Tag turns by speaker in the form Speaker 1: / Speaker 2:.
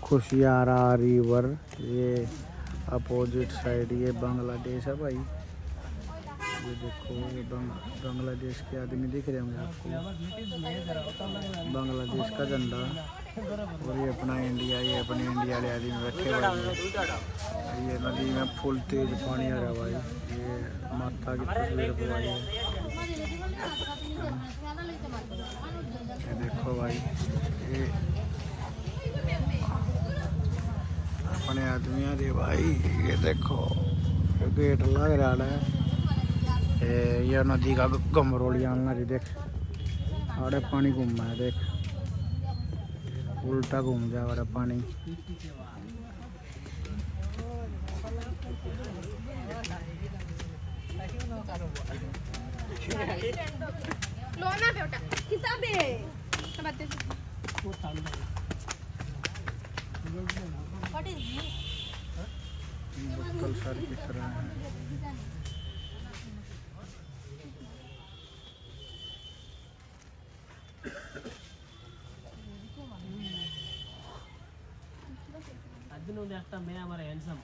Speaker 1: खुशियारा river, ये opposite side ये बांग्लादेश है भाई। ये देखो ये बांग्लादेश के आदमी दिख रहे होंगे आपको, बांग्लादेश का झंडा। और ये अपना इंडिया, ये अपने इंडिया वाले आदमी बैठे हुए हैं। ये नदी में फुल तेज पानी आ रहा भाई। ये माता की तस्वीर बनाई है। ये देखो भाई, ये अपने आदमी आ रहे भाई। ये देखो गेट लग रहा है। ये नदी का गमरोली आना रे, देख आड़े पानी घूम है, देख उल्टा घूम गया वाला पानी। बोतल सारी किस तरह है।
Speaker 2: ಅದನ್ನು ಒಂದು ಆಗ್ತಾ ಮೇ ಅವರ ಹೆಂಡ್ಸಮ್